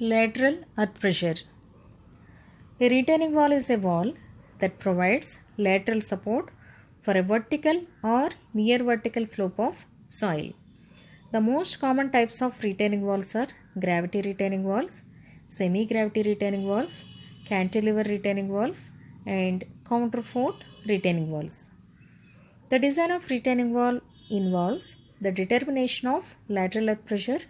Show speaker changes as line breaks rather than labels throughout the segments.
lateral earth pressure. A retaining wall is a wall that provides lateral support for a vertical or near vertical slope of soil. The most common types of retaining walls are gravity retaining walls, semi-gravity retaining walls, cantilever retaining walls, and counterfort retaining walls. The design of retaining wall involves the determination of lateral earth pressure,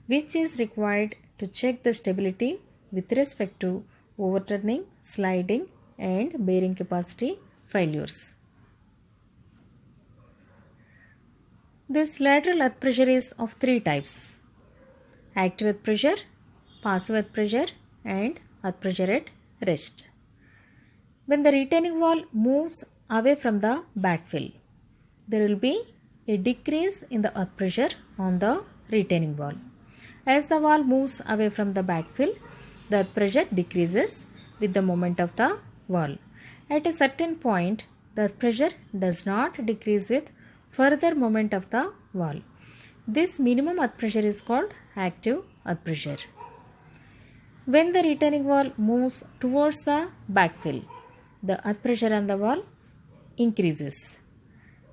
which is required to check the stability with respect to overturning, sliding, and bearing capacity failures. This lateral earth pressure is of three types: active earth pressure, passive earth pressure, and earth pressure at rest. When the retaining wall moves away from the backfill, there will be a decrease in the earth pressure on the retaining wall. As the wall moves away from the backfill, the earth pressure decreases with the moment of the wall. At a certain point, the earth pressure does not decrease with further moment of the wall. This minimum earth pressure is called active earth pressure. When the retaining wall moves towards the backfill, the earth pressure on the wall increases.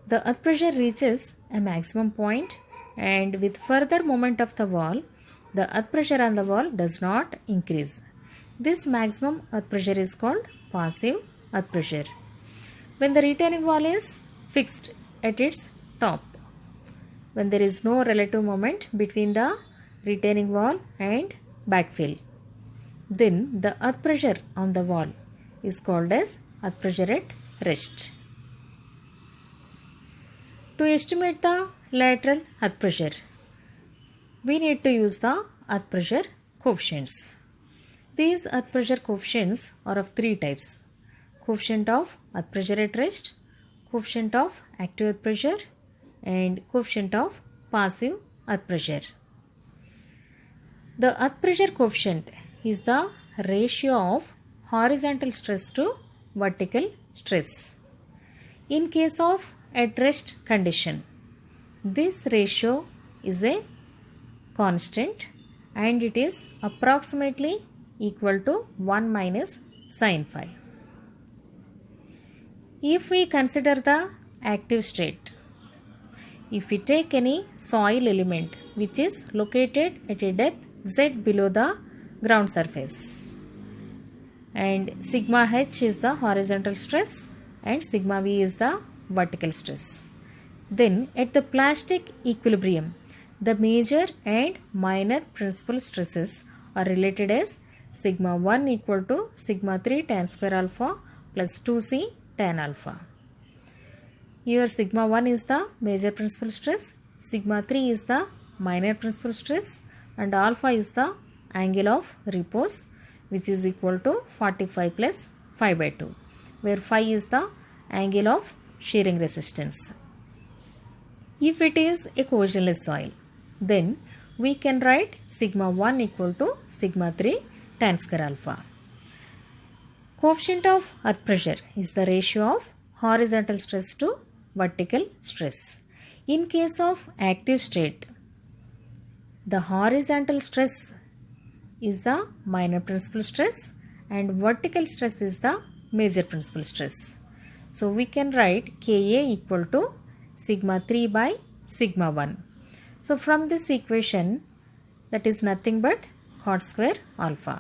The earth pressure reaches a maximum point, and with further moment of the wall, the earth pressure on the wall does not increase. This maximum earth pressure is called passive earth pressure. When the retaining wall is fixed at its top, when there is no relative moment between the retaining wall and backfill, then the earth pressure on the wall is called as earth pressure at rest. To estimate the lateral earth pressure, we need to use the earth pressure coefficients. These earth pressure coefficients are of three types: coefficient of earth pressure at rest, coefficient of active earth pressure, and coefficient of passive earth pressure. The earth pressure coefficient is the ratio of horizontal stress to vertical stress. In case of at rest condition, this ratio is a constant and it is approximately equal to 1 minus sin phi. If we consider the active state, if we take any soil element which is located at a depth z below the ground surface, and sigma h is the horizontal stress and sigma v is the vertical stress, then at the plastic equilibrium, the major and minor principal stresses are related as sigma 1 equal to sigma 3 tan square alpha plus 2c tan alpha. Here sigma 1 is the major principal stress, sigma 3 is the minor principal stress, and alpha is the angle of repose, which is equal to 45 plus phi by 2, where phi is the angle of shearing resistance. If it is a cohesionless soil, then we can write sigma 1 equal to sigma 3 tan square alpha. Coefficient of earth pressure is the ratio of horizontal stress to vertical stress. In case of active state, the horizontal stress is the minor principal stress and vertical stress is the major principal stress. So we can write Ka equal to sigma 3 by sigma 1. So from this equation, that is nothing but cot square alpha.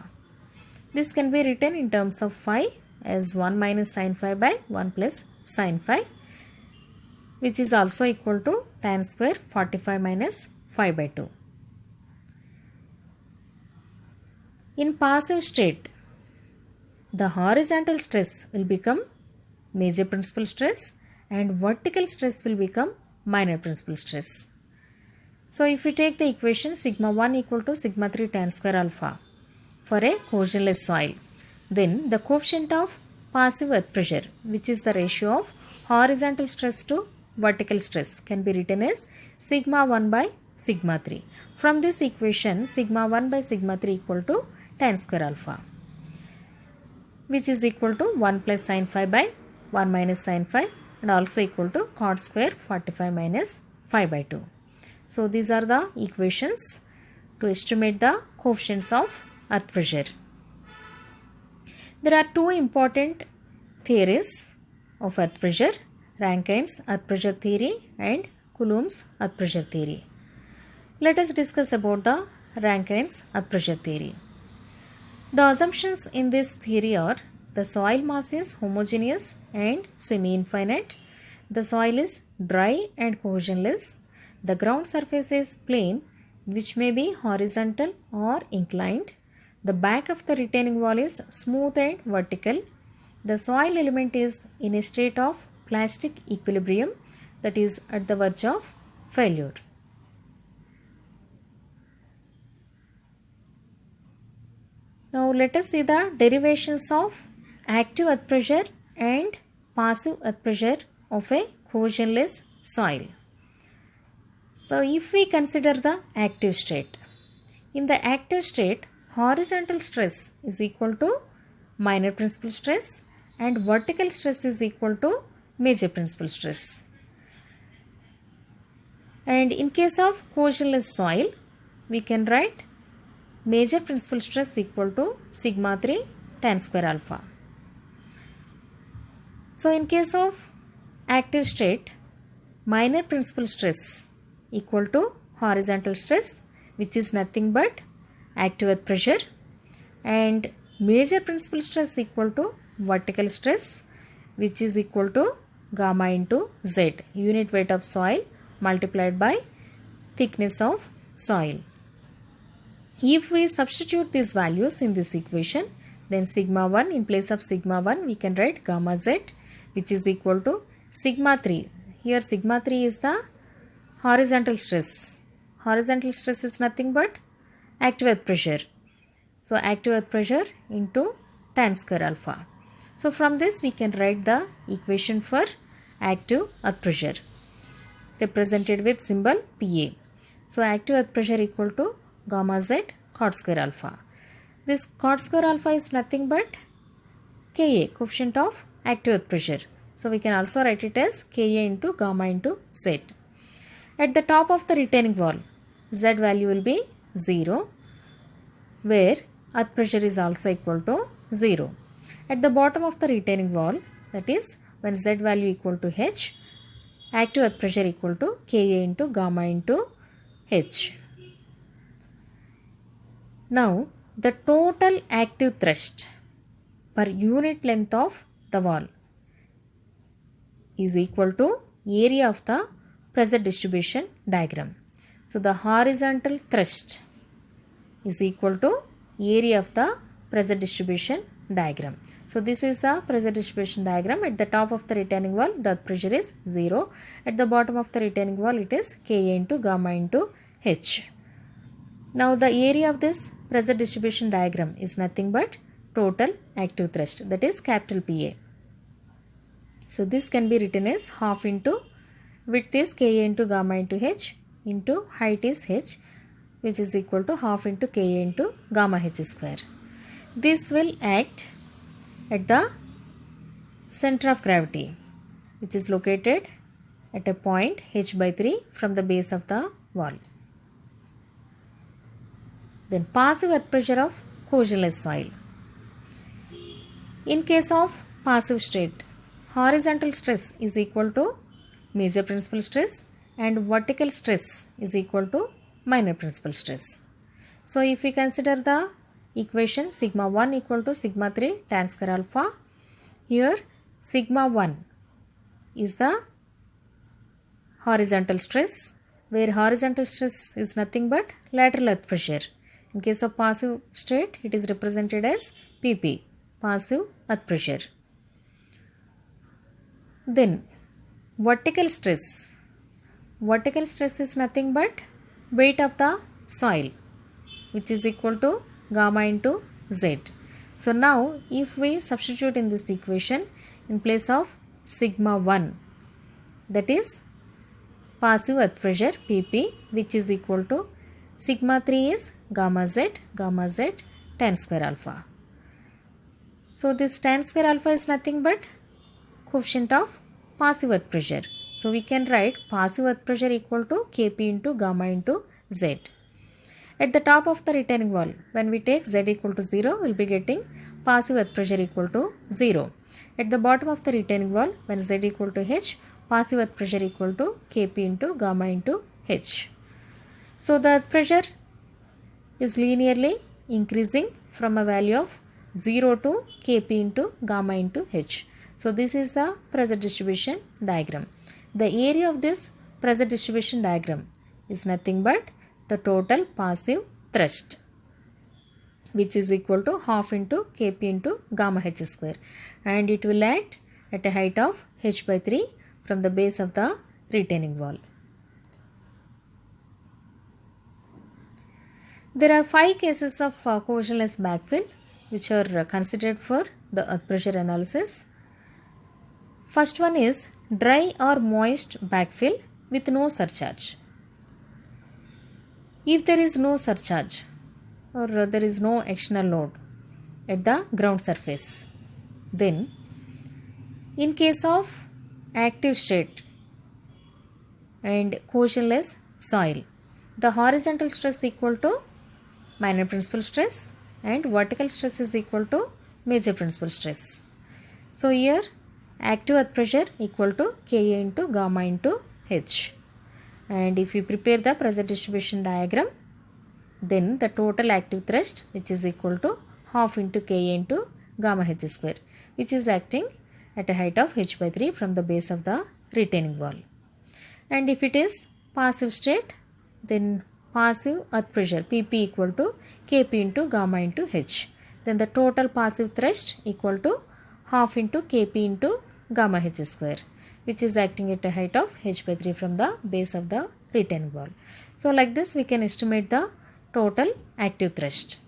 This can be written in terms of phi as 1 minus sin phi by 1 plus sin phi, which is also equal to tan square 45 minus phi by 2. In passive state, the horizontal stress will become major principal stress and vertical stress will become minor principal stress. So if we take the equation sigma 1 equal to sigma 3 tan square alpha for a cohesionless soil, then the coefficient of passive earth pressure, which is the ratio of horizontal stress to vertical stress, can be written as sigma 1 by sigma 3. From this equation, sigma 1 by sigma 3 equal to tan square alpha, which is equal to 1 plus sin phi by 1 minus sin phi, and also equal to cot square 45 minus phi by 2. So these are the equations to estimate the coefficients of earth pressure. There are two important theories of earth pressure: Rankine's earth pressure theory and Coulomb's earth pressure theory. Let us discuss about the Rankine's earth pressure theory. The assumptions in this theory are: the soil mass is homogeneous and semi-infinite, the soil is dry and cohesionless, the ground surface is plane which may be horizontal or inclined, the back of the retaining wall is smooth and vertical, the soil element is in a state of plastic equilibrium, that is at the verge of failure. Now let us see the derivations of active earth pressure and passive earth pressure of a cohesionless soil. So if we consider the active state, in the active state, horizontal stress is equal to minor principal stress and vertical stress is equal to major principal stress. And in case of cohesionless soil, we can write major principal stress equal to sigma 3 tan square alpha. So in case of active state, minor principal stress equal to horizontal stress, which is nothing but active earth pressure, and major principal stress equal to vertical stress, which is equal to gamma into Z, unit weight of soil multiplied by thickness of soil. If we substitute these values in this equation, then sigma 1, in place of sigma 1 we can write gamma Z, which is equal to sigma 3. Here sigma 3 is the horizontal stress. Horizontal stress is nothing but active earth pressure. So active earth pressure into tan square alpha. So from this we can write the equation for active earth pressure, represented with symbol Pa. So active earth pressure equal to gamma Z cot square alpha. This cot square alpha is nothing but Ka, coefficient of active earth pressure. So we can also write it as Ka into gamma into Z. At the top of the retaining wall, Z value will be 0, where earth pressure is also equal to 0. At the bottom of the retaining wall, that is when Z value equal to H, active earth pressure equal to Ka into gamma into H. Now the total active thrust per unit length of the wall is equal to area of the pressure distribution diagram. So the horizontal thrust is equal to area of the pressure distribution diagram. So this is the pressure distribution diagram. At the top of the retaining wall, the pressure is 0. At the bottom of the retaining wall, it is Ka into gamma into H. Now the area of this pressure distribution diagram is nothing but total active thrust, that is capital Pa. So this can be written as half into width is Ka into gamma into H into height is H, which is equal to half into Ka into gamma H square. This will act at the center of gravity, which is located at a point H by 3 from the base of the wall. Then passive earth pressure of cohesionless soil. In case of passive state, horizontal stress is equal to major principal stress and vertical stress is equal to minor principal stress. So if we consider the equation sigma 1 equal to sigma 3 tan square alpha, here sigma 1 is the horizontal stress, where horizontal stress is nothing but lateral earth pressure. In case of passive state, it is represented as PP, passive earth pressure. Then vertical stress. Vertical stress is nothing but weight of the soil, which is equal to gamma into Z. So now if we substitute in this equation in place of sigma 1, that is passive earth pressure PP, which is equal to sigma 3 is gamma Z tan square alpha. So this tan square alpha is nothing but coefficient of passive earth pressure. So we can write passive earth pressure equal to Kp into gamma into Z. At the top of the retaining wall, when we take Z equal to 0, we will be getting passive earth pressure equal to 0. At the bottom of the retaining wall, when Z equal to H, passive earth pressure equal to Kp into gamma into H. So the earth pressure is linearly increasing from a value of 0 to Kp into gamma into H. So this is the pressure distribution diagram. The area of this pressure distribution diagram is nothing but the total passive thrust, which is equal to half into Kp into gamma H square, and it will act at a height of H by 3 from the base of the retaining wall. There are 5 cases of cohesionless backfill which are considered for the earth pressure analysis. First one is dry or moist backfill with no surcharge. If there is no surcharge or there is no external load at the ground surface, then in case of active state and cohesionless soil, the horizontal stress equal to minor principal stress and vertical stress is equal to major principal stress. So here active earth pressure equal to Ka into gamma into H. And if you prepare the pressure distribution diagram, then the total active thrust, which is equal to half into Ka into gamma H square, which is acting at a height of H by 3 from the base of the retaining wall. And if it is passive state, then passive earth pressure Pp equal to Kp into gamma into H. Then the total passive thrust equal to half into Kp into gamma H square, which is acting at a height of H by 3 from the base of the retaining wall. So like this we can estimate the total active thrust.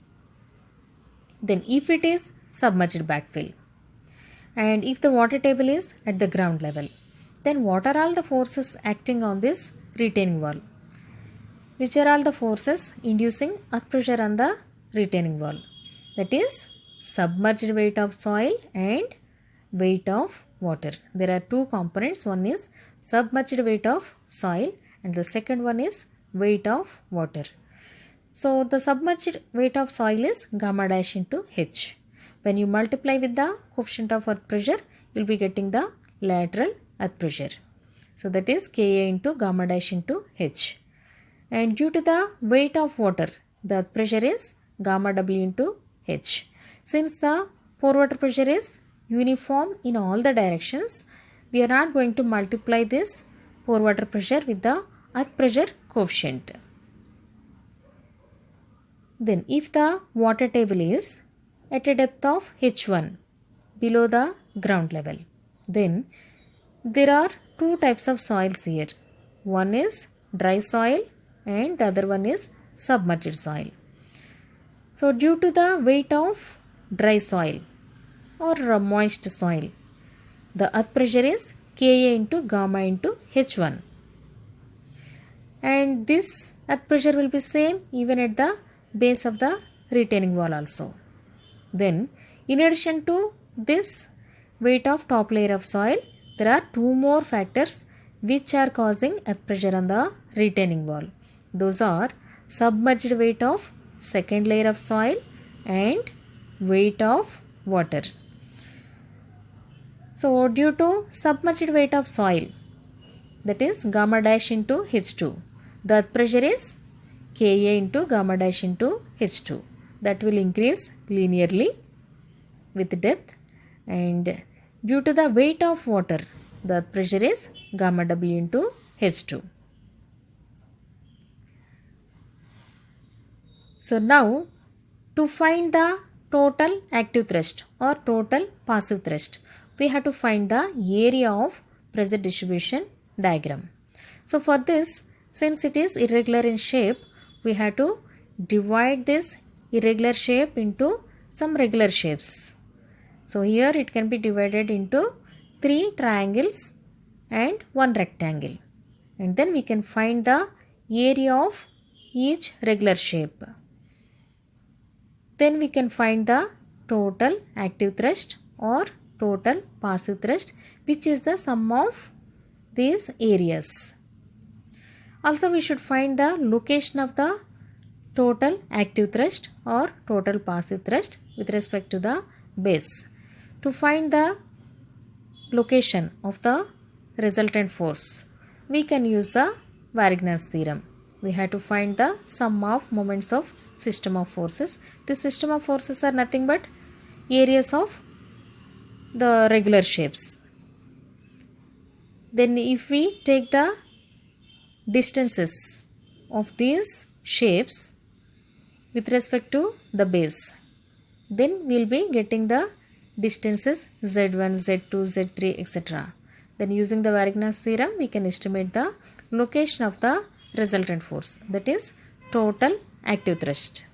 Then if it is submerged backfill and if the water table is at the ground level, then what are all the forces acting on this retaining wall? Which are all the forces inducing earth pressure on the retaining wall? That is submerged weight of soil and weight of water. There are two components. One is submerged weight of soil and the second one is weight of water. So the submerged weight of soil is gamma dash into H. When you multiply with the coefficient of earth pressure, you will be getting the lateral earth pressure. So that is Ka into gamma dash into H. And due to the weight of water, the earth pressure is gamma W into H. Since the pore water pressure is uniform in all the directions, we are not going to multiply this pore water pressure with the earth pressure coefficient. Then if the water table is at a depth of H1 below the ground level, then there are two types of soils here. One is dry soil and the other one is submerged soil. So due to the weight of dry soil or moist soil, the earth pressure is Ka into gamma into H1, and this earth pressure will be same even at the base of the retaining wall also. Then in addition to this weight of top layer of soil, there are two more factors which are causing earth pressure on the retaining wall. Those are submerged weight of second layer of soil and weight of water. So due to submerged weight of soil, that is gamma dash into H2, the earth pressure is Ka into gamma dash into H2. That will increase linearly with depth, and due to the weight of water, the earth pressure is gamma W into H2. So now to find the total active thrust or total passive thrust, we have to find the area of pressure distribution diagram. So for this, since it is irregular in shape, we have to divide this irregular shape into some regular shapes. So here it can be divided into 3 triangles and 1 rectangle, and then we can find the area of each regular shape. Then we can find the total active thrust or total passive thrust, which is the sum of these areas. Also we should find the location of the total active thrust or total passive thrust with respect to the base. To find the location of the resultant force, we can use the Varigna's theorem. We have to find the sum of moments of system of forces. This system of forces are nothing but areas of the regular shapes. Then if we take the distances of these shapes with respect to the base, then we will be getting the distances z1, z2, z3, etc. Then using the Varigna's theorem, we can estimate the location of the resultant force, that is total active thrust.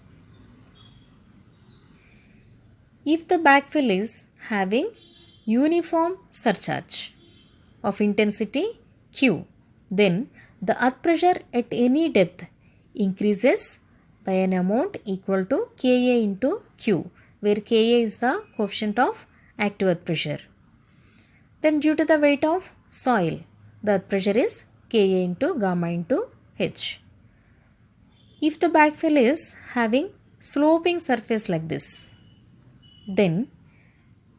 If the backfill is having uniform surcharge of intensity Q, then the earth pressure at any depth increases by an amount equal to Ka into Q, where Ka is the coefficient of active earth pressure. Then due to the weight of soil, the earth pressure is Ka into gamma into H. If the backfill is having sloping surface like this, then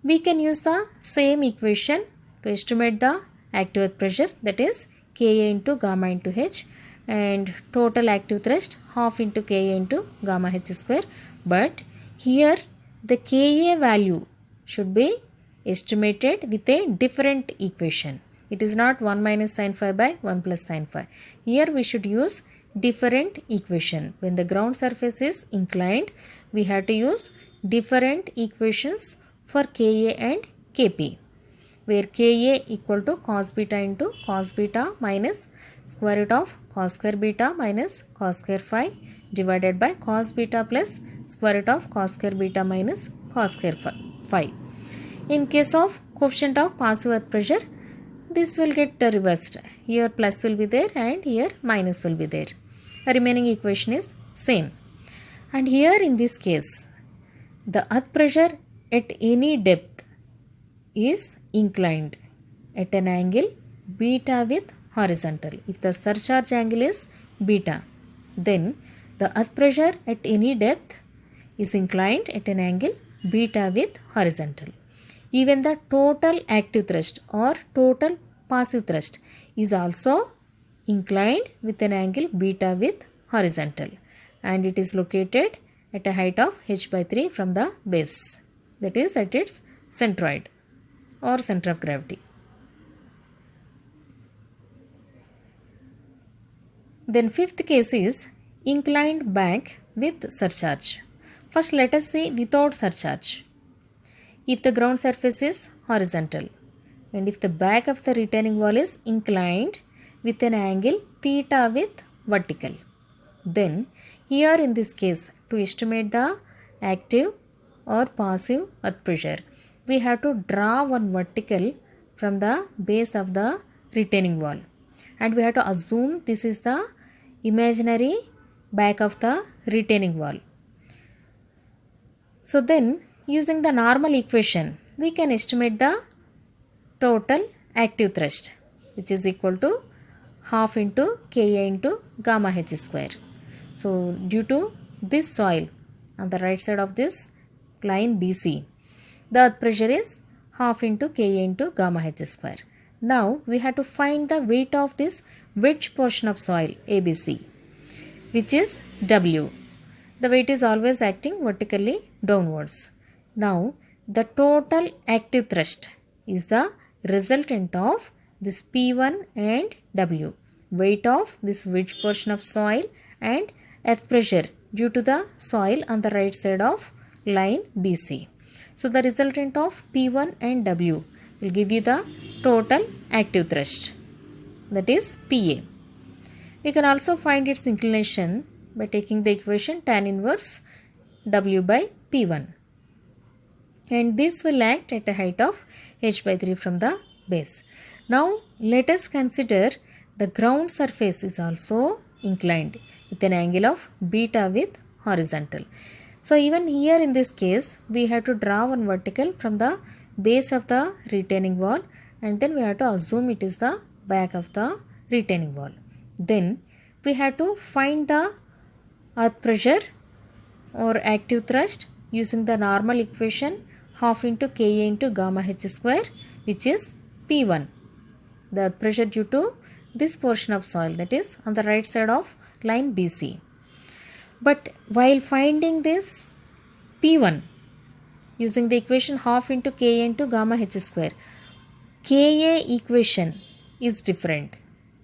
we can use the same equation to estimate the active earth pressure, that is Ka into gamma into H, and total active thrust half into Ka into gamma H square. But here the Ka value should be estimated with a different equation. It is not 1 minus sin phi by 1 plus sin phi. Here we should use different equation. When the ground surface is inclined, we have to use different equations for Ka and Kp, where Ka equal to cos beta into cos beta minus square root of cos square beta minus cos square phi divided by cos beta plus square root of cos square beta minus cos square phi. In case of coefficient of passive earth pressure, this will get reversed. Here plus will be there and here minus will be there. The remaining equation is same. And here in this case, the earth pressure at any depth is inclined at an angle beta with horizontal. If the surcharge angle is beta, then the earth pressure at any depth is inclined at an angle beta with horizontal. Even the total active thrust or total passive thrust is also inclined with an angle beta with horizontal, and it is located at a height of h by 3 from the base, that is at its centroid or center of gravity. Then fifth case is inclined back with surcharge. First let us see without surcharge. If the ground surface is horizontal and if the back of the retaining wall is inclined with an angle theta with vertical, then here in this case, to estimate the active or passive earth pressure, we have to draw one vertical from the base of the retaining wall, and we have to assume this is the imaginary back of the retaining wall. So then using the normal equation, we can estimate the total active thrust, which is equal to half into Ka into gamma H square. So due to this soil on the right side of this line BC, the earth pressure is half into Ka into gamma H square. Now we have to find the weight of this wedge portion of soil ABC, which is W. The weight is always acting vertically downwards. Now the total active thrust is the resultant of this P1 and W, weight of this wedge portion of soil and earth pressure due to the soil on the right side of line BC. So the resultant of P1 and W will give you the total active thrust, that is PA. We can also find its inclination by taking the equation tan inverse W by P1, and this will act at a height of h by 3 from the base. Now let us consider the ground surface is also inclined with an angle of beta with horizontal. So even here in this case, we have to draw one vertical from the base of the retaining wall, and then we have to assume it is the back of the retaining wall. Then we have to find the earth pressure or active thrust using the normal equation half into Ka into gamma h square, which is P1. The earth pressure due to this portion of soil, that is on the right side of line BC. But while finding this P1 using the equation half into Ka into gamma h square, Ka equation is different.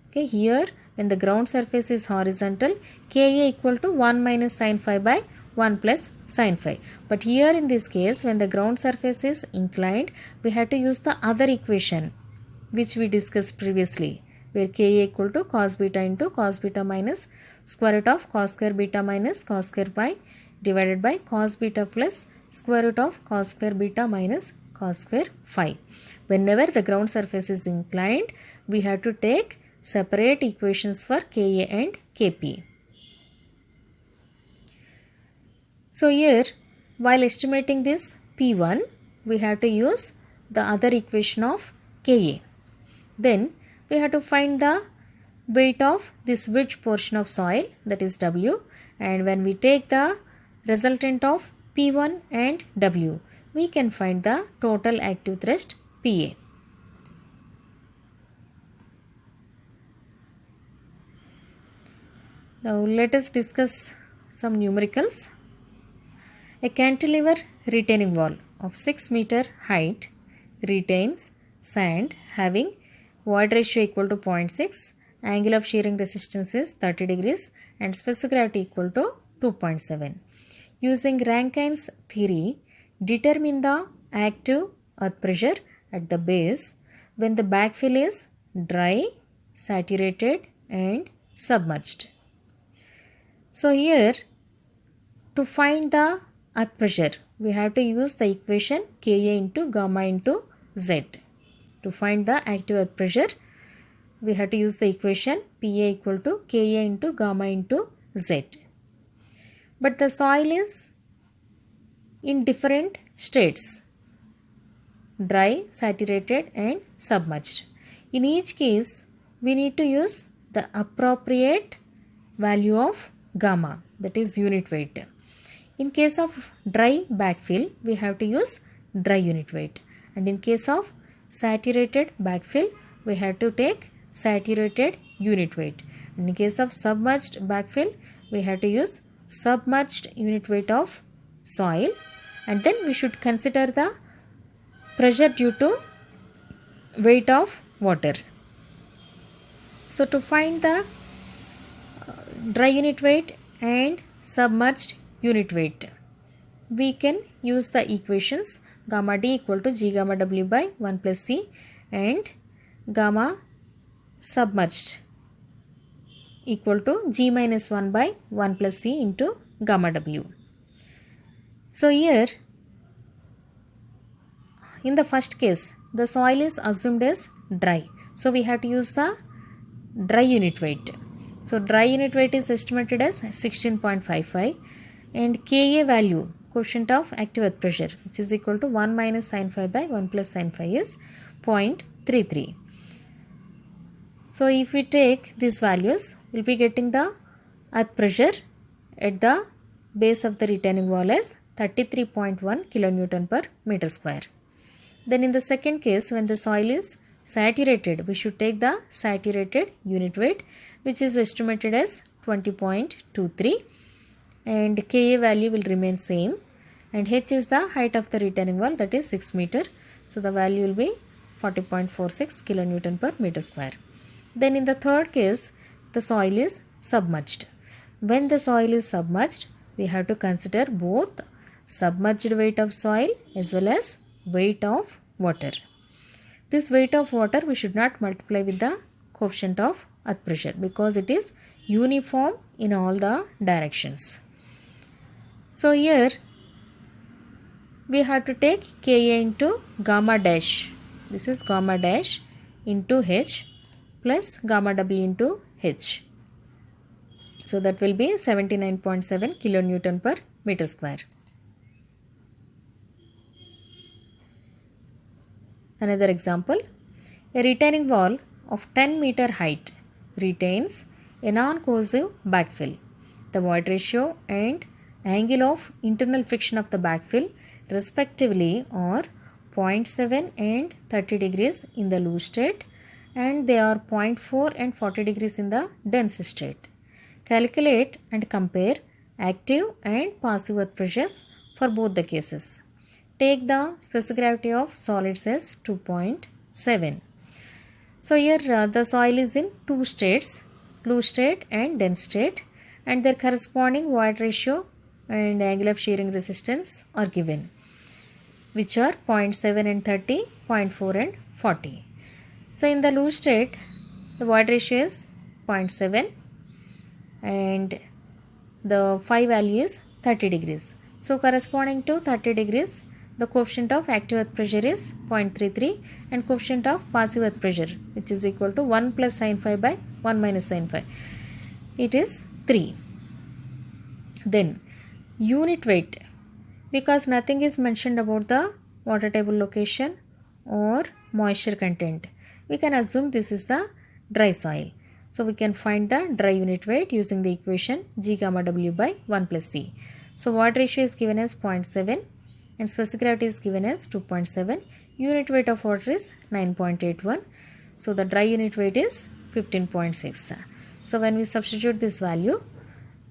Okay, here when the ground surface is horizontal, Ka equal to 1 minus sin phi by 1 plus sin phi. But here in this case, when the ground surface is inclined, we have to use the other equation which we discussed previously, where Ka equal to cos beta into cos beta minus square root of cos square beta minus cos square pi divided by cos beta plus square root of cos square beta minus cos square phi. Whenever the ground surface is inclined, we have to take separate equations for Ka and Kp. So here, while estimating this P1, we have to use the other equation of Ka. Then we have to find the weight of this wedge portion of soil, that is W, and when we take the resultant of P1 and W, we can find the total active thrust Pa. Now let us discuss some numericals. A cantilever retaining wall of 6 meter height retains sand having void ratio equal to 0.6, angle of shearing resistance is 30 degrees and specific gravity equal to 2.7. Using Rankine's theory, determine the active earth pressure at the base when the backfill is dry, saturated and submerged. So here, to find the earth pressure, we have to use the equation Ka into gamma into Z. To find the active earth pressure, we have to use the equation Pa equal to Ka into gamma into Z. But the soil is in different states, dry, saturated and submerged. In each case, we need to use the appropriate value of gamma, that is unit weight. In case of dry backfill, we have to use dry unit weight, and in case of saturated backfill, we have to take saturated unit weight. And in case of submerged backfill, we have to use submerged unit weight of soil, and then we should consider the pressure due to weight of water. So to find the dry unit weight and submerged unit weight, we can use the equations gamma D equal to G gamma W by 1 plus C and gamma submerged equal to G minus 1 by 1 plus C into gamma W. So here, in the first case, the soil is assumed as dry. So we have to use the dry unit weight. So dry unit weight is estimated as 16.55 and Ka value, quotient of active earth pressure, which is equal to 1 minus sin phi by 1 plus sin phi is 0.33. So if we take these values, we will be getting the earth pressure at the base of the retaining wall as 33.1 kilonewton per meter square. Then in the second case, when the soil is saturated, we should take the saturated unit weight, which is estimated as 20.23, and Ka value will remain same, and H is the height of the retaining wall, that is 6 meter. So the value will be 40.46 kilonewton per meter square. Then in the third case, the soil is submerged. When the soil is submerged, we have to consider both submerged weight of soil as well as weight of water. This weight of water we should not multiply with the coefficient of earth pressure because it is uniform in all the directions. So here we have to take Ka into gamma dash. This is gamma dash into H plus gamma W into H. So that will be 79.7 kilonewton per meter square. Another example, a retaining wall of 10 meter height retains a non-corrosive backfill. the void ratio and angle of internal friction of the backfill respectively are 0.7 and 30 degrees in the loose state, and they are 0.4 and 40 degrees in the dense state. Calculate and compare active and passive earth pressures for both the cases. Take the specific gravity of solids as 2.7. So here the soil is in two states, loose state and dense state, and their corresponding void ratio and angle of shearing resistance are given, which are 0.7 and 30, 0.4 and 40. So in the loose state, the void ratio is 0.7 and the phi value is 30 degrees. So corresponding to 30 degrees, the coefficient of active earth pressure is 0.33 and coefficient of passive earth pressure, which is equal to 1 plus sin phi by 1 minus sin phi. It is 3. Then unit weight, because nothing is mentioned about the water table location or moisture content, we can assume this is the dry soil. So we can find the dry unit weight using the equation G gamma W by 1 plus C. So void ratio is given as 0.7 and specific gravity is given as 2.7. Unit weight of water is 9.81. So the dry unit weight is 15.6. So when we substitute this value,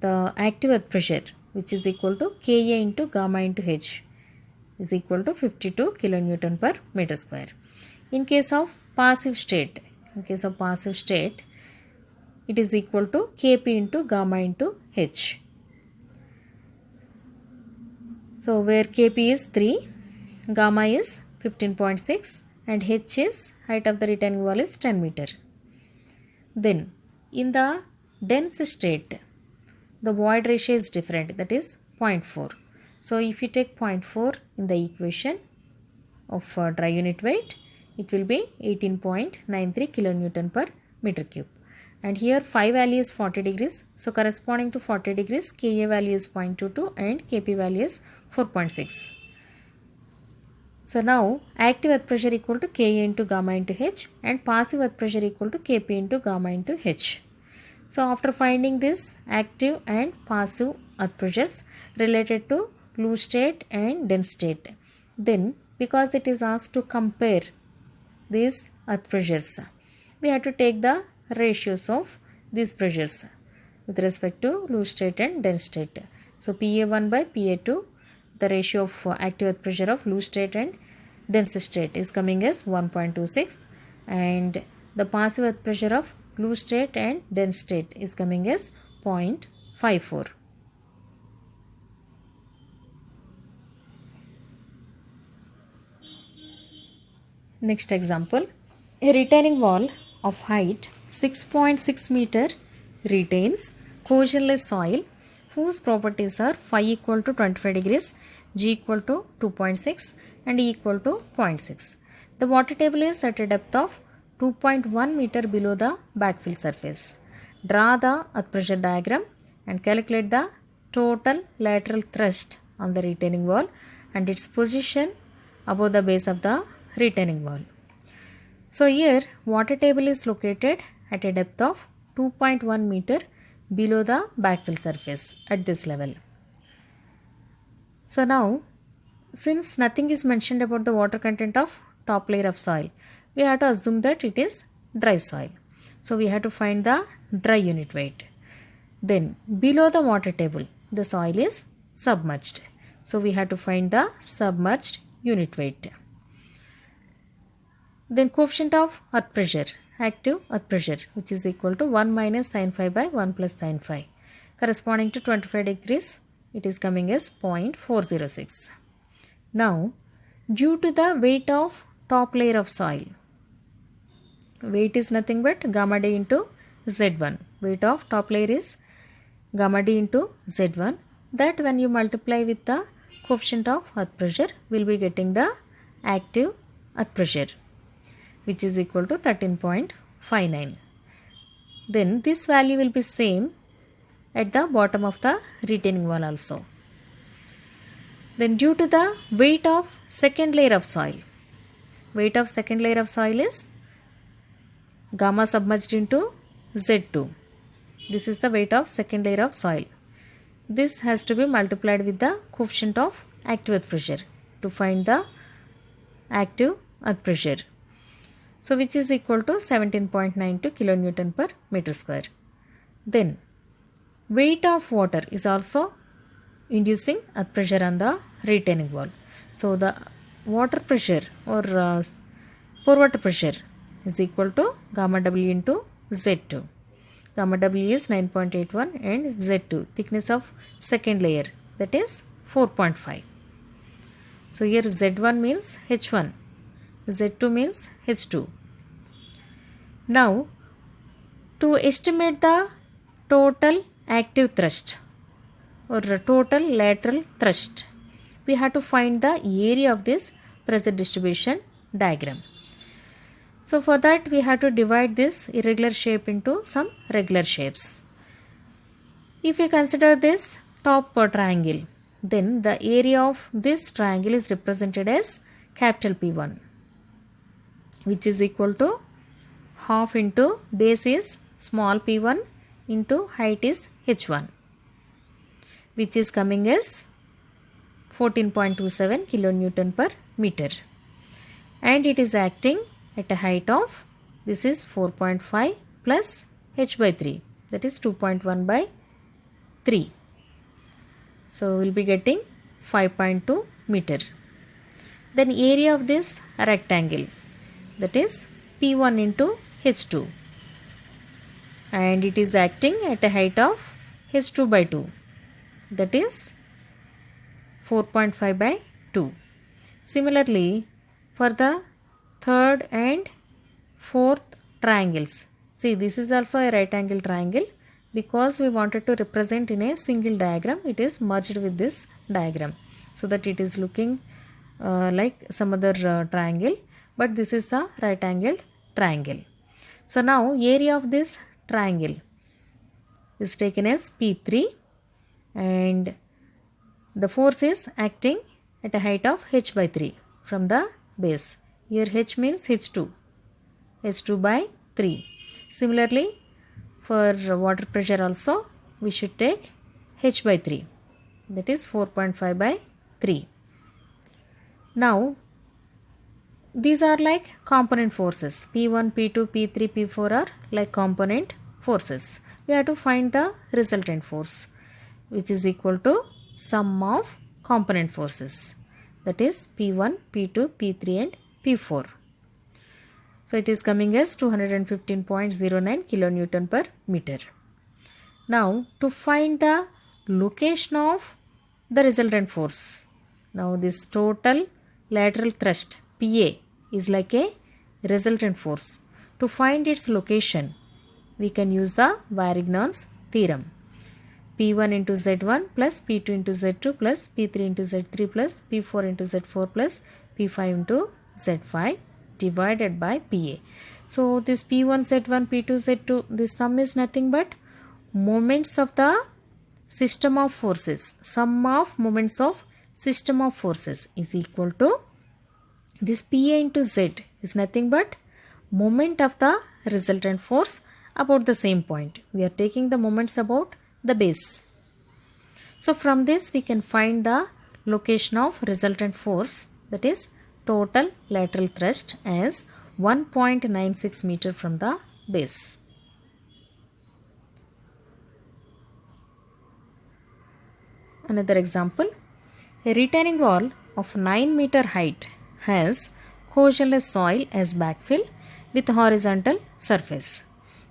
the active earth pressure, which is equal to Ka into gamma into H, is equal to 52 kilonewton per meter square. In case of passive state, it is equal to Kp into gamma into H. So where Kp is 3, gamma is 15.6 and H is height of the retaining wall is 10 meter. Then in the dense state, the void ratio is different, that is 0.4. So if you take 0.4 in the equation of dry unit weight, it will be 18.93 kilonewton per meter cube. And here phi value is 40 degrees. So corresponding to 40 degrees, Ka value is 0.22 and Kp value is 4.6. So now active earth pressure equal to Ka into gamma into H and passive earth pressure equal to Kp into gamma into H. So after finding this active and passive earth pressures related to loose state and dense state, then because it is asked to compare these earth pressures, we have to take the ratios of these pressures with respect to loose state and dense state. So Pa1 by Pa2, the ratio of active earth pressure of loose state and dense state is coming as 1.26, and the passive earth pressure of loose state and dense state is coming as 0.54. Next example, a retaining wall of height 6.6 meter retains cohesionless soil whose properties are phi equal to 25 degrees, G equal to 2.6 and E equal to 0.6. The water table is at a depth of 2.1 meter below the backfill surface. Draw the earth pressure diagram and calculate the total lateral thrust on the retaining wall and its position above the base of the retaining wall. So here water table is located at a depth of 2.1 meter below the backfill surface at this level. So now, since nothing is mentioned about the water content of top layer of soil, we have to assume that it is dry soil. So we have to find the dry unit weight. Then below the water table, the soil is submerged. So we have to find the submerged unit weight. Then coefficient of earth pressure, active earth pressure, which is equal to 1 minus sin phi by 1 plus sin phi. Corresponding to 25 degrees, it is coming as 0.406. Now, due to the weight of top layer of soil, weight is nothing but gamma d into Z1. Weight of top layer is gamma d into Z1. That when you multiply with the coefficient of earth pressure, we will be getting the active earth pressure, which is equal to 13.59. Then this value will be same at the bottom of the retaining wall also. Then due to the weight of second layer of soil, weight of second layer of soil is gamma submerged into Z2. This is the weight of second layer of soil. this has to be multiplied with the coefficient of active earth pressure to find the active earth pressure. So which is equal to 17.92 kilonewton per meter square. Then weight of water is also inducing earth pressure on the retaining wall. So the water pressure or pore water pressure is equal to gamma W into Z2. Gamma W is 9.81 and Z2 thickness of second layer, that is 4.5. So here Z1 means H1, Z2 means H2. Now to estimate the total active thrust or total lateral thrust, we have to find the area of this pressure distribution diagram. So for that we have to divide this irregular shape into some regular shapes. If we consider this top triangle, then the area of this triangle is represented as capital P1, which is equal to half into base is small p1 into height is h1, which is coming as 14.27 kilonewton per meter, and it is acting at a height of, this is 4.5 plus h by 3, that is 2.1 by 3. So we will be getting 5.2 meter. Then area of this rectangle, that is P1 into H2, and it is acting at a height of H2 by 2, that is 4.5 by 2. Similarly, for the third and fourth triangles, see this is also a right angle triangle. Because we wanted to represent in a single diagram, it is merged with this diagram so that it is looking like some other triangle, but this is the right angled triangle. So now area of this triangle is taken as P3 and the force is acting at a height of h by 3 from the base. Here h means h2 by 3. Similarly, for water pressure also we should take h by 3, that is 4.5 by 3. Now these are like component forces. P1, P2, P3, P4 are like component forces. We have to find the resultant force, which is equal to sum of component forces, that is P1, P2, P3 and P4. So it is coming as 215.09 kilonewton per meter. Now to find the location of the resultant force, now this total lateral thrust PA is like a resultant force. To find its location, we can use the Varignon's theorem. P1 into Z1 plus P2 into Z2 plus P3 into Z3 plus P4 into Z4 plus P5 into Z5 divided by PA. So this P1, Z1, P2, Z2, this sum is nothing but moments of the system of forces. Sum of moments of system of forces is equal to this PA into Z is nothing but moment of the resultant force about the same point. We are taking the moments about the base. So from this we can find the location of resultant force, that is total lateral thrust, as 1.96 meter from the base. Another example, a retaining wall of 9 meter height has cohesionless soil as backfill with horizontal surface.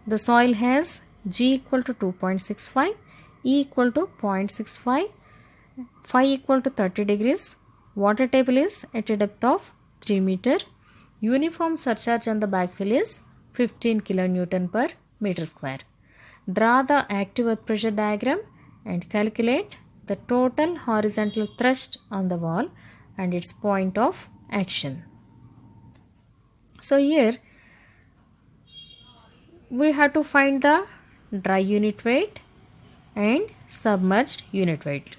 The soil has G equal to 2.65, E equal to 0.65, phi equal to 30 degrees. Water table is at a depth of 3 meter. Uniform surcharge on the backfill is 15 kilonewton per meter square. Draw the active earth pressure diagram and calculate the total horizontal thrust on the wall and its point of action. So here we have to find the dry unit weight and submerged unit weight.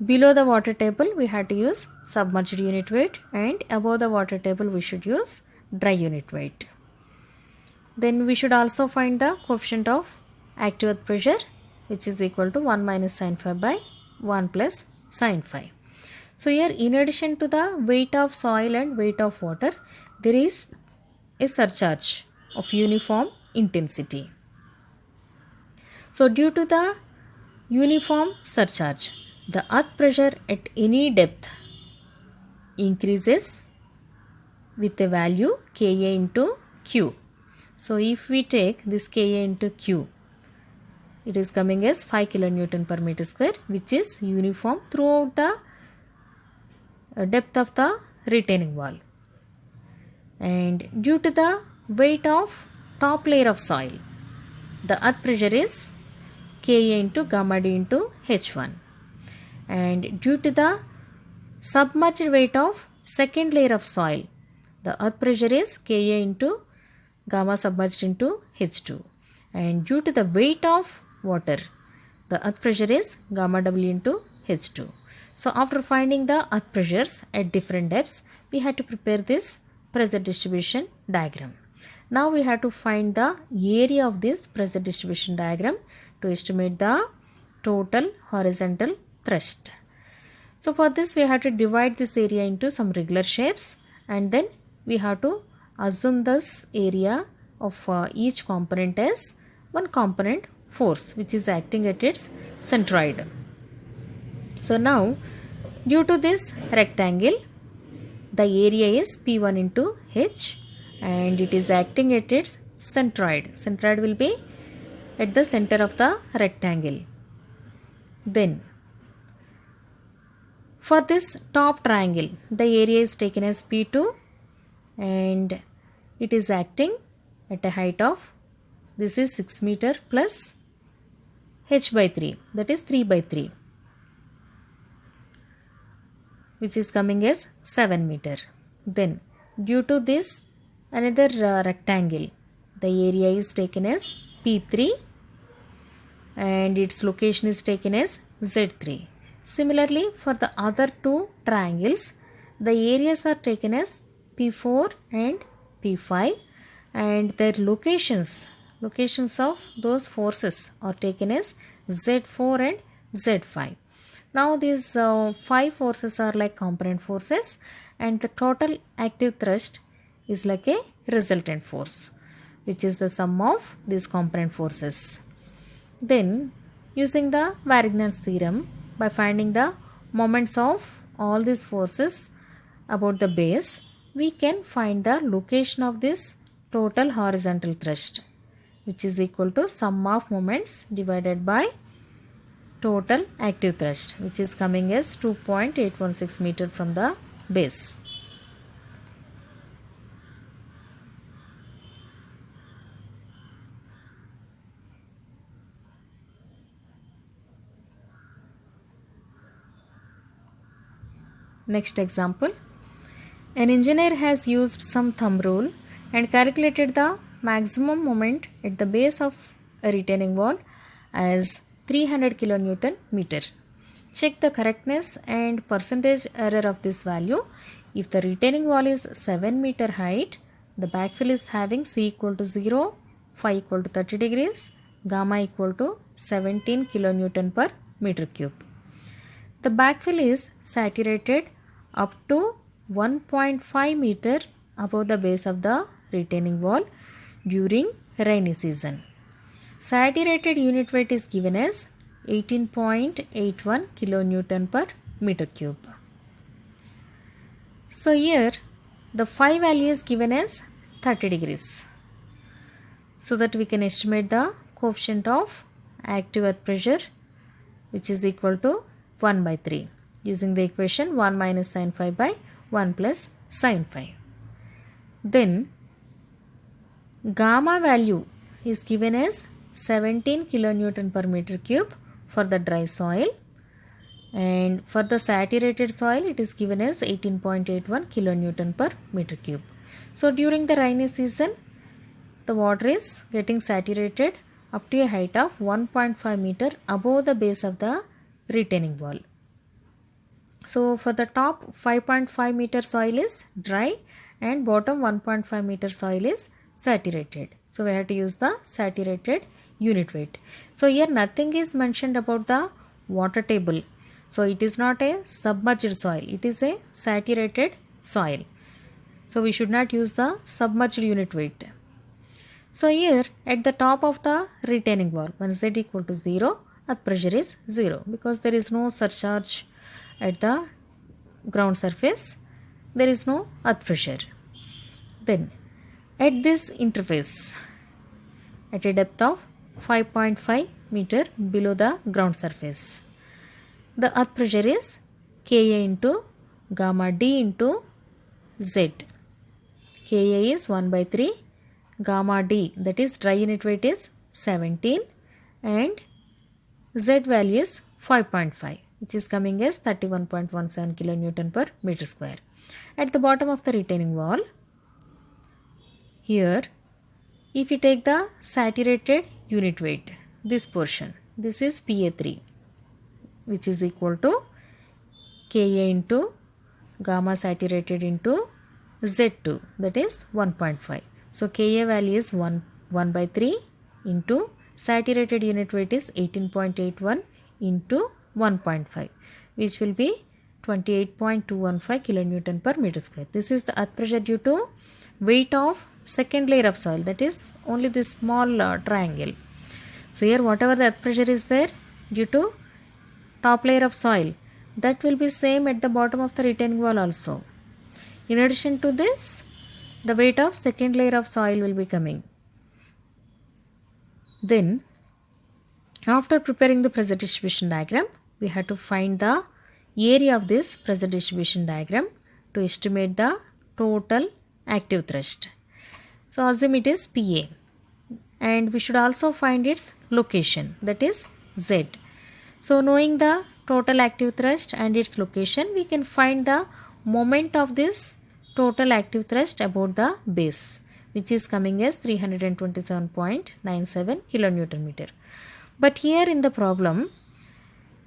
Below the water table we have to use submerged unit weight, and above the water table we should use dry unit weight. Then we should also find the coefficient of active earth pressure which is equal to 1 minus sin phi by 1 plus sin phi. So here, in addition to the weight of soil and weight of water, there is a surcharge of uniform intensity. So due to the uniform surcharge, the earth pressure at any depth increases with a value Ka into Q. So if we take this Ka into Q, it is coming as 5 kilonewton per meter square, which is uniform throughout the depth of the retaining wall. And due to the weight of top layer of soil, the earth pressure is Ka into gamma d into H1. And due to the submerged weight of second layer of soil, the earth pressure is Ka into gamma submerged into H2. And due to the weight of water, the earth pressure is gamma W into H2. So after finding the earth pressures at different depths, we had to prepare this pressure distribution diagram. Now we have to find the area of this pressure distribution diagram to estimate the total horizontal thrust. So for this, we have to divide this area into some regular shapes, and then we have to assume this area of each component as one component force which is acting at its centroid. So now, due to this rectangle, the area is P1 into H, and it is acting at its centroid. Centroid will be at the center of the rectangle. Then, for this top triangle, the area is taken as P2, and it is acting at a height of, this is 6 meter plus H by 3, that is 3 by 3, which is coming as 7 meter. Then due to this another rectangle, the area is taken as P3 and its location is taken as Z3. Similarly, for the other two triangles, the areas are taken as P4 and P5, and their locations of those forces are taken as Z4 and Z5. Now these 5 forces are like component forces, and the total active thrust is like a resultant force, which is the sum of these component forces. Then, using the Varignon's theorem, by finding the moments of all these forces about the base, we can find the location of this total horizontal thrust, which is equal to sum of moments divided by total active thrust, which is coming as 2.816 meter from the base. Next example, an engineer has used some thumb rule and calculated the maximum moment at the base of a retaining wall as 300 kilonewton meter. Check the correctness and percentage error of this value. If the retaining wall is 7 meter height, the backfill is having C equal to 0, phi equal to 30 degrees, gamma equal to 17 kilonewton per meter cube. The backfill is saturated up to 1.5 meter above the base of the retaining wall during rainy season. Saturated unit weight is given as 18.81 kilonewton per meter cube. So here the phi value is given as 30 degrees, so that we can estimate the coefficient of active earth pressure, which is equal to 1 by 3 using the equation 1 minus sin phi by 1 plus sin phi. Then gamma value is given as 17 kilonewton per meter cube for the dry soil, and for the saturated soil it is given as 18.81 kilonewton per meter cube. So during the rainy season, the water is getting saturated up to a height of 1.5 meter above the base of the retaining wall. So for the top 5.5 meter soil is dry and bottom 1.5 meter soil is saturated. So we have to use the saturated unit weight. So here nothing is mentioned about the water table. So it is not a submerged soil, it is a saturated soil. So we should not use the submerged unit weight. So here at the top of the retaining wall, when Z equal to 0, earth pressure is 0 because there is no surcharge at the ground surface, there is no earth pressure. Then at this interface, at a depth of 5.5 meter below the ground surface, the earth pressure is Ka into gamma D into Z. Ka is 1 by 3, gamma D, that is dry unit weight, is 17, and Z value is 5.5, which is coming as 31.17 kilonewton per meter square. At the bottom of the retaining wall, here if you take the saturated unit weight, this portion, this is Pa3, which is equal to Ka into gamma saturated into Z2, that is 1.5. So Ka value is 1 by 3 into saturated unit weight is 18.81 into 1.5, which will be 28.215 kilonewton per meter square. This is the earth pressure due to weight of second layer of soil, that is only this small triangle. So here whatever the earth pressure is there due to top layer of soil, that will be same at the bottom of the retaining wall also. In addition to this, the weight of second layer of soil will be coming. Then after preparing the pressure distribution diagram, we have to find the area of this pressure distribution diagram to estimate the total active thrust. So assume it is Pa, and we should also find its location, that is Z. So knowing the total active thrust and its location, we can find the moment of this total active thrust about the base, which is coming as 327.97 kilonewton meter. But here in the problem,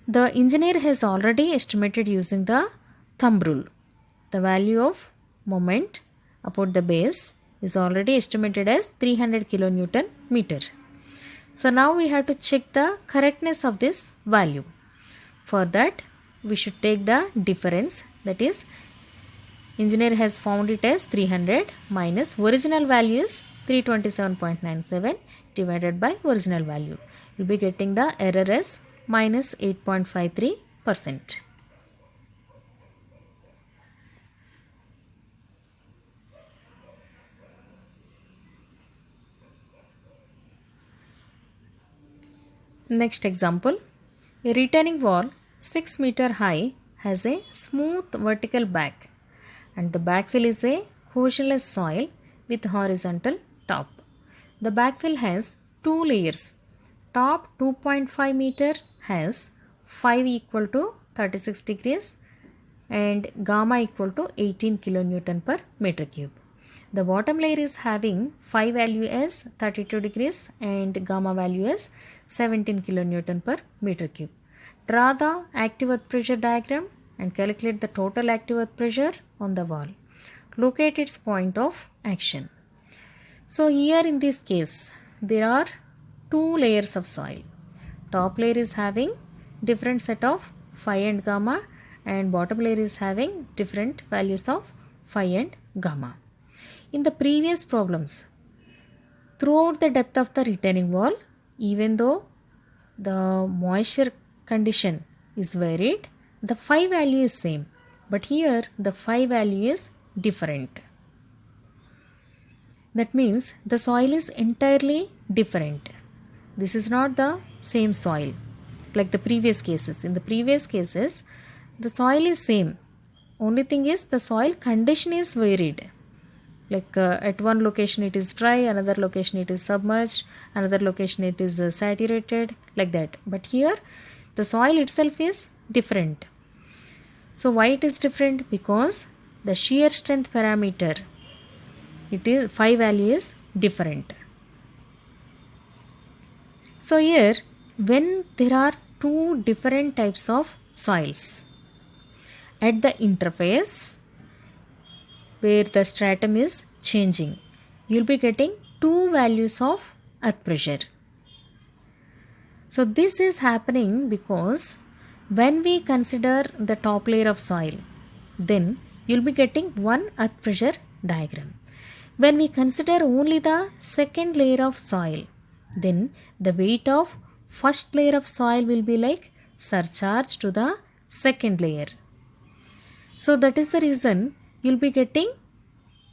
the engineer has already estimated using the thumb rule. The value of moment about the base is already estimated as 300 kilonewton meter. So now we have to check the correctness of this value. For that, we should take the difference, that is engineer has found it as 300 minus original value is 327.97 divided by original value. You will be getting the error as minus 8.53%. Next example, a retaining wall 6 meter high has a smooth vertical back, and the backfill is a cohesionless soil with horizontal top. The backfill has two layers. Top 2.5 meter has phi equal to 36 degrees and gamma equal to 18 kilonewton per meter cube. The bottom layer is having phi value as 32 degrees and gamma value as 17 kilonewton per meter cube. Draw the active earth pressure diagram and calculate the total active earth pressure on the wall. Locate its point of action. So here in this case, there are two layers of soil. Top layer is having different set of phi and gamma, and bottom layer is having different values of phi and gamma. In the previous problems, throughout the depth of the retaining wall, even though the moisture condition is varied, the phi value is same, but here the phi value is different. That means the soil is entirely different. This is not the same soil like the previous cases. In the previous cases, the soil is same. Only thing is the soil condition is varied. Like at one location it is dry, another location it is submerged, another location it is saturated, like that. But here the soil itself is different. So why it is different? Because the shear strength parameter, it is phi value is different. So here when there are two different types of soils at the interface where the stratum is changing, you will be getting two values of earth pressure. So this is happening because when we consider the top layer of soil, then you'll be getting one earth pressure diagram. When we consider only the second layer of soil, then the weight of first layer of soil will be like surcharge to the second layer. So that is the reason you'll be getting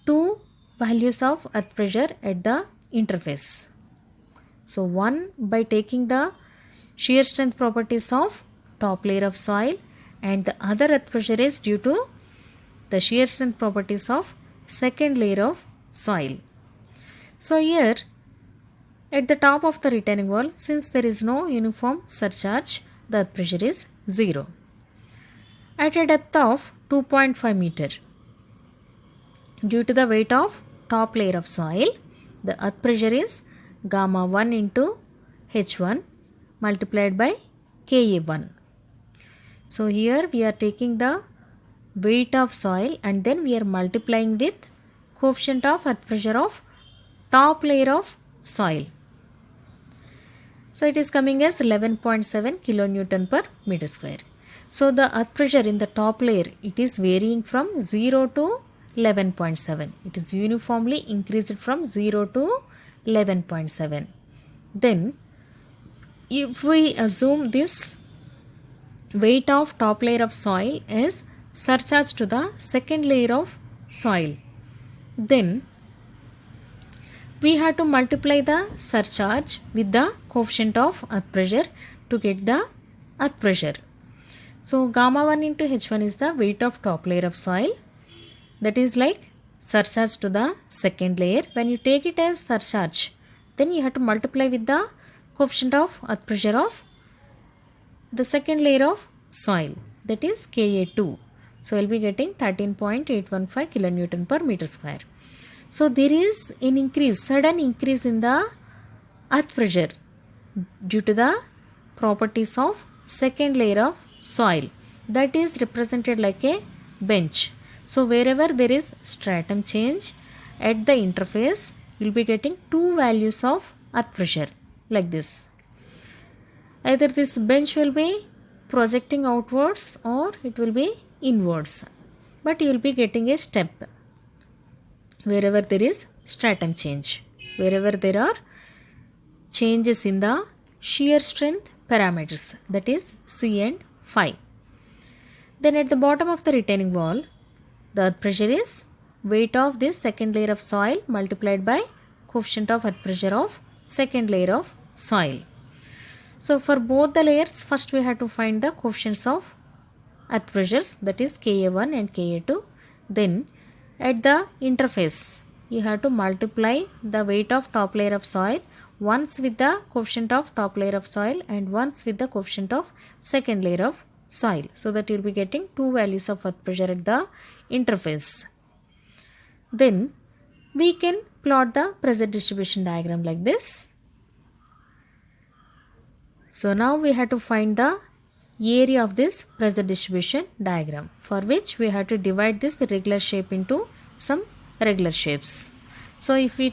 two values of earth pressure at the interface. So one by taking the shear strength properties of top layer of soil, and the other earth pressure is due to the shear strength properties of second layer of soil. So here at the top of the retaining wall, since there is no uniform surcharge, the earth pressure is 0. At a depth of 2.5 meter, due to the weight of top layer of soil, the earth pressure is gamma 1 into H1 multiplied by Ka1. So here we are taking the weight of soil and then we are multiplying with coefficient of earth pressure of top layer of soil. So it is coming as 11.7 kilonewton per meter square. So the earth pressure in the top layer, it is varying from 0 to 11.7. It is uniformly increased from 0 to 11.7. Then if we assume this weight of top layer of soil is surcharge to the second layer of soil, then we have to multiply the surcharge with the coefficient of earth pressure to get the earth pressure. So gamma 1 into H1 is the weight of top layer of soil, that is like surcharge to the second layer. When you take it as surcharge, then you have to multiply with the coefficient of earth pressure of the second layer of soil, that is Ka2. So we'll be getting 13.815 kilonewton per meter square. So there is an increase, sudden increase in the earth pressure due to the properties of second layer of soil, that is represented like a bench. So wherever there is stratum change at the interface, you'll be getting two values of earth pressure like this. Either this bench will be projecting outwards or it will be inwards, but you will be getting a step wherever there is stratum change, wherever there are changes in the shear strength parameters, that is C and phi. Then at the bottom of the retaining wall, the earth pressure is weight of this second layer of soil multiplied by coefficient of earth pressure of second layer of soil. So for both the layers, first we have to find the coefficients of earth pressures, that is Ka1 and Ka2. Then at the interface, you have to multiply the weight of top layer of soil once with the coefficient of top layer of soil and once with the coefficient of second layer of soil, so that you will be getting two values of earth pressure at the interface. Then we can plot the pressure distribution diagram like this. So now we have to find the area of this pressure distribution diagram, for which we have to divide this regular shape into some regular shapes. So if we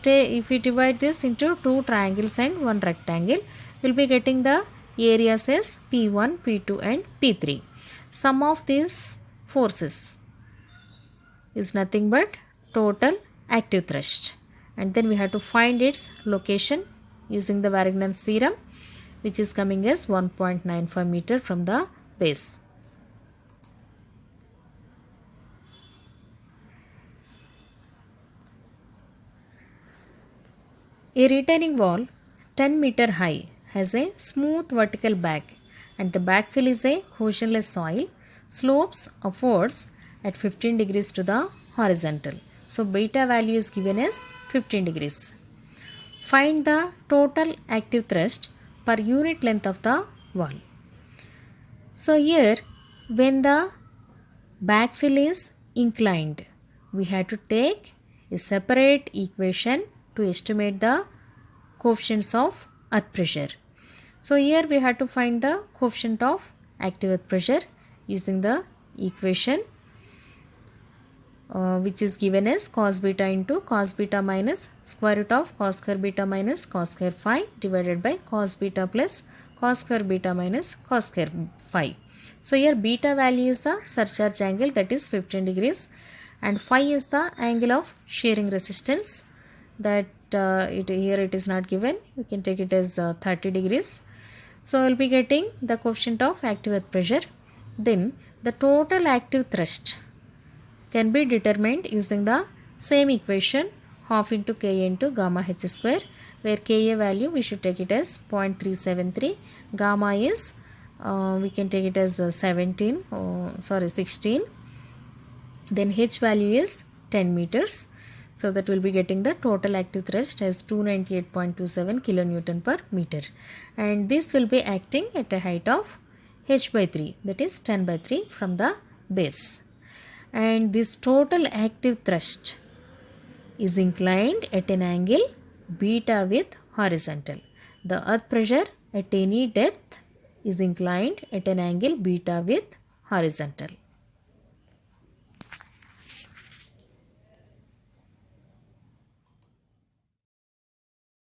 divide this into two triangles and one rectangle, we will be getting the areas as P1, P2 and P3. Sum of these forces is nothing but total active thrust, and then we have to find its location using the Varignon's theorem, which is coming as 1.95 meter from the base. A retaining wall 10 meter high has a smooth vertical back, and the backfill is a cohesionless soil, slopes upwards at 15 degrees to the horizontal. So beta value is given as 15 degrees. Find the total active thrust per unit length of the wall. So here, when the backfill is inclined, we have to take a separate equation to estimate the coefficients of earth pressure. So here we have to find the coefficient of active earth pressure using the equation which is given as cos beta into cos beta minus square root of cos square beta minus cos square phi divided by cos beta plus cos square beta minus cos square phi. So here beta value is the surcharge angle, that is 15 degrees, and phi is the angle of shearing resistance, that here it is not given. You can take it as 30 degrees. So I will be getting the coefficient of active earth pressure. Then the total active thrust can be determined using the same equation, half into Ka into gamma h square, where Ka value we should take it as 0.373, gamma is we can take it as 16, then h value is 10 meters. So that will be getting the total active thrust as 298.27 kilonewton per meter, and this will be acting at a height of h by 3, that is 10 by 3 from the base. And this total active thrust is inclined at an angle beta with horizontal. The earth pressure at any depth is inclined at an angle beta with horizontal.